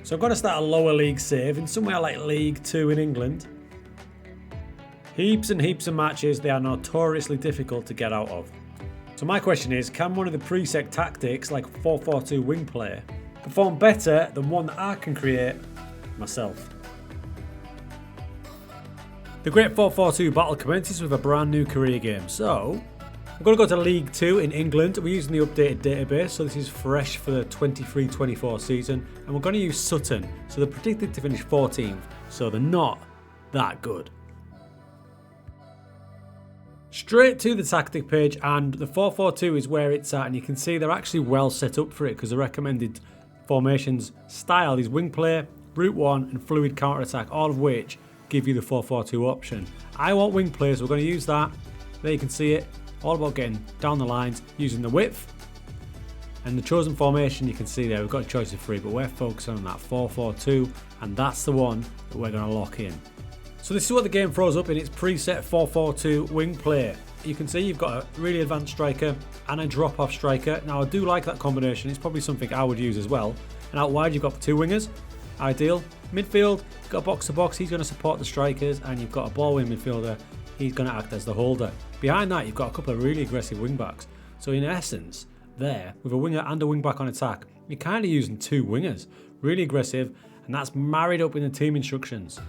So I've got to start a lower league save in somewhere like League 2 in England. Heaps and heaps of matches they are notoriously difficult to get out of. So my question is, can one of the preset tactics like 4-4-2 wing play perform better than one that I can create myself? The great 4-4-2 battle commences with a brand new career game. So I'm going to go to League 2 in England. We're using the updated database, so this is fresh for the 23-24 season. And we're going to use Sutton. So they're predicted to finish 14th, so they're not that good. Straight to the tactic page, and the 4-4-2 is where it's at, and you can see they're actually well set up for it because the recommended formations style is wing play, route 1 and fluid counter-attack, all of which give you the 4-4-2 option. I want wing play, so we're going to use that. There you can see it, all about getting down the lines using the width. And the chosen formation you can see there, we've got a choice of 3, but we're focusing on that 4-4-2, and that's the one that we're going to lock in. So this is what the game throws up in its preset 4-4-2 wing play. You can see you've got a really advanced striker and a drop-off striker. Now I do like that combination, it's probably something I would use as well. And out wide you've got 2 wingers, ideal. Midfield, you've got a box-to-box, he's going to support the strikers, and you've got a ball-winning midfielder, he's going to act as the holder. Behind that you've got a couple of really aggressive wing-backs. So in essence, there, with a winger and a wing-back on attack, you're kind of using 2 wingers. Really aggressive, and that's married up in the team instructions.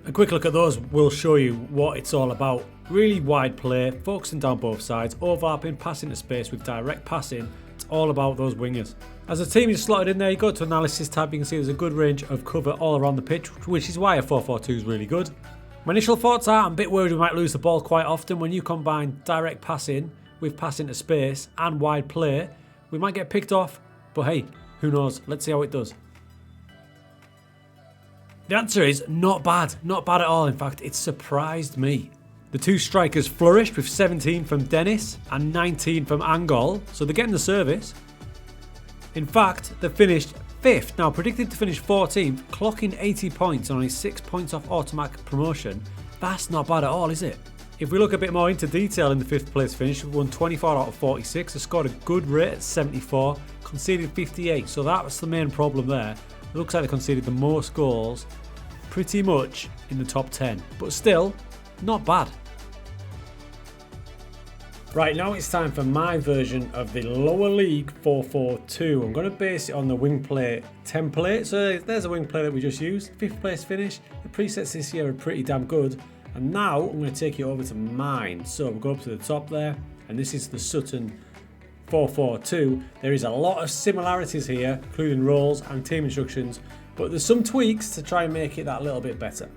A quick look at those will show you what it's all about. Really wide play, focusing down both sides, overlapping, passing to space with direct passing. It's all about those wingers. As the team is slotted in there, you go to Analysis tab, you can see there's a good range of cover all around the pitch, which is why a 4-4-2 is really good. My initial thoughts are I'm a bit worried we might lose the ball quite often. When you combine direct passing with passing to space and wide play, we might get picked off, but hey, who knows? Let's see how it does. The answer is not bad at all. In fact, it surprised me. The 2 strikers flourished with 17 from Dennis and 19 from Angol, so they're getting the service. In fact, they finished 5th, now predicted to finish 14th, clocking 80 points and only 6 points off automatic promotion. That's not bad at all, is it? If we look a bit more into detail in the 5th place finish, we won 24 out of 46, they scored a good rate at 74, conceded 58, so that was the main problem there. It looks like they conceded the most goals, pretty much in the top 10, but still, not bad. Right, now it's time for my version of the lower league 4-4-2. I'm going to base it on the wing play template. So there's a wing play that we just used, 5th place finish. The presets this year are pretty damn good. And now I'm going to take you over to mine. So we'll go up to the top there, and this is the Sutton 4-4-2. There is a lot of similarities here, including roles and team instructions, but there's some tweaks to try and make it that little bit better.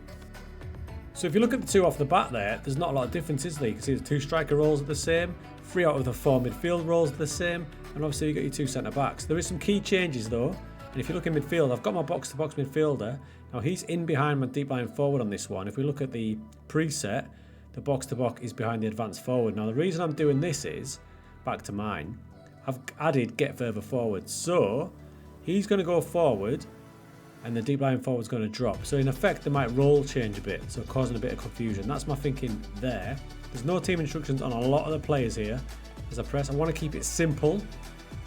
So if you look at the 2 off the bat there, there's not a lot of difference, is there? You can see the 2 striker roles are the same, 3 out of the 4 midfield roles are the same, and obviously you've got your 2 centre backs. There is some key changes though, and if you look in midfield, I've got my box-to-box midfielder. Now he's in behind my deep line forward on this one. If we look at the preset, the box-to-box is behind the advanced forward. Now the reason I'm doing this is, back to mine, I've added get further forward. So he's going to go forward and the deep line forward is going to drop. So in effect, they might role change a bit, so causing a bit of confusion. That's my thinking there. There's no team instructions on a lot of the players here. As I press, I want to keep it simple,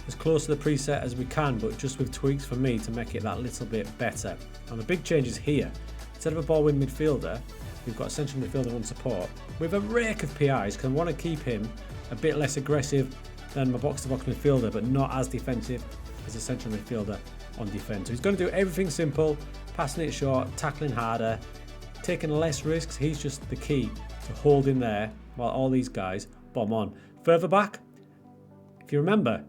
as close to the preset as we can, but just with tweaks for me to make it that little bit better. And the big change is here. Instead of a ball-win midfielder, we've got a central midfielder on support with a rake of PIs, because I want to keep him a bit less aggressive than my box-to-box midfielder, but not as defensive as a central midfielder on defence. So he's going to do everything simple, passing it short, tackling harder, taking less risks. He's just the key to holding there while all these guys bomb on. Further back, if you remember,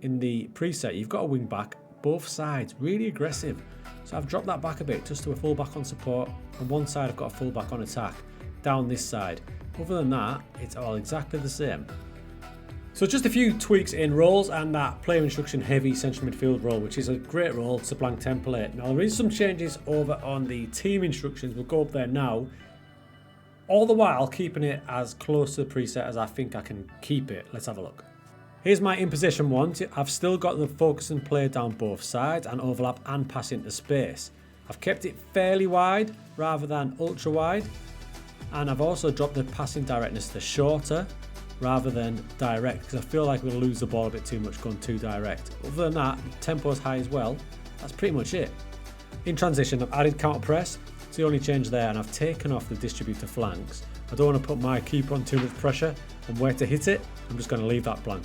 in the preset, you've got a wing back, both sides, really aggressive. So I've dropped that back a bit, just to a full back on support. On one side, I've got a full back on attack, down this side. Other than that, it's all exactly the same. So just a few tweaks in roles and that player instruction heavy central midfield role, which is a great role, it's a blank template. Now there is some changes over on the team instructions, we'll go up there now. All the while keeping it as close to the preset as I think I can keep it. Let's have a look. Here's my in possession one. I've still got the focus and play down both sides and overlap and pass into space. I've kept it fairly wide rather than ultra wide. And I've also dropped the passing directness to shorter rather than direct, because I feel like we'll lose the ball a bit too much going too direct. Other than that, tempo is high as well. That's pretty much it. In transition, I've added counter press. It's the only change there, and I've taken off the distributor flanks. I don't want to put my keeper on too much pressure and where to hit it. I'm just going to leave that blank.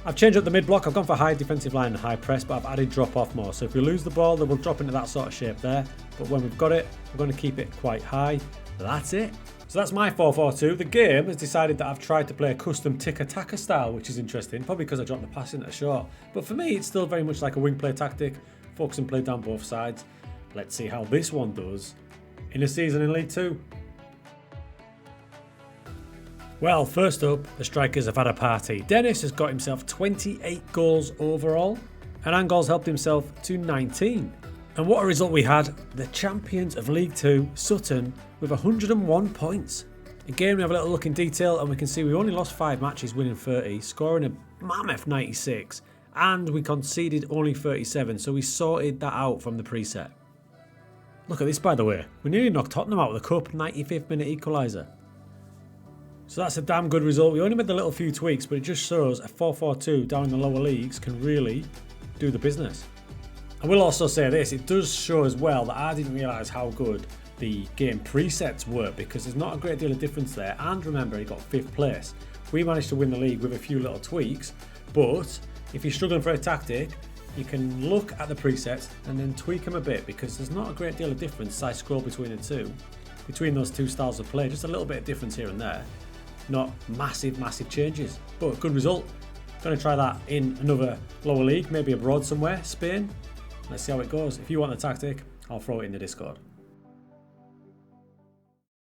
I've changed up the mid block. I've gone for high defensive line and high press, but I've added drop off more. So if we lose the ball, then we'll drop into that sort of shape there. But when we've got it, we're going to keep it quite high. That's it. So that's my 4-4-2. The game has decided that I've tried to play a custom tick-attacker style, which is interesting, probably because I dropped the pass into short. But for me, it's still very much like a wing play tactic. Focus and play down both sides. Let's see how this one does in a season in League 2. Well, first up, the strikers have had a party. Dennis has got himself 28 goals overall, and Angol's helped himself to 19. And what a result we had. The champions of League 2, Sutton, with 101 points. Again, we have a little look in detail and we can see we only lost 5 matches, winning 30, scoring a mammoth 96, and we conceded only 37, so we sorted that out from the preset. Look at this, by the way. We nearly knocked Tottenham out of the cup, 95th minute equaliser. So that's a damn good result. We only made the little few tweaks, but it just shows a 4-4-2 down in the lower leagues can really do the business. I will also say this, it does show as well that I didn't realise how good the game presets were, because there's not a great deal of difference there. And remember, he got 5th place. We managed to win the league with a few little tweaks, but if you're struggling for a tactic, you can look at the presets and then tweak them a bit, because there's not a great deal of difference as I scroll between the two. Between those two styles of play, just a little bit of difference here and there. Not massive changes, but good result. Going to try that in another lower league, maybe abroad somewhere, Spain. Let's see how it goes. If you want the tactic, I'll throw it in the Discord.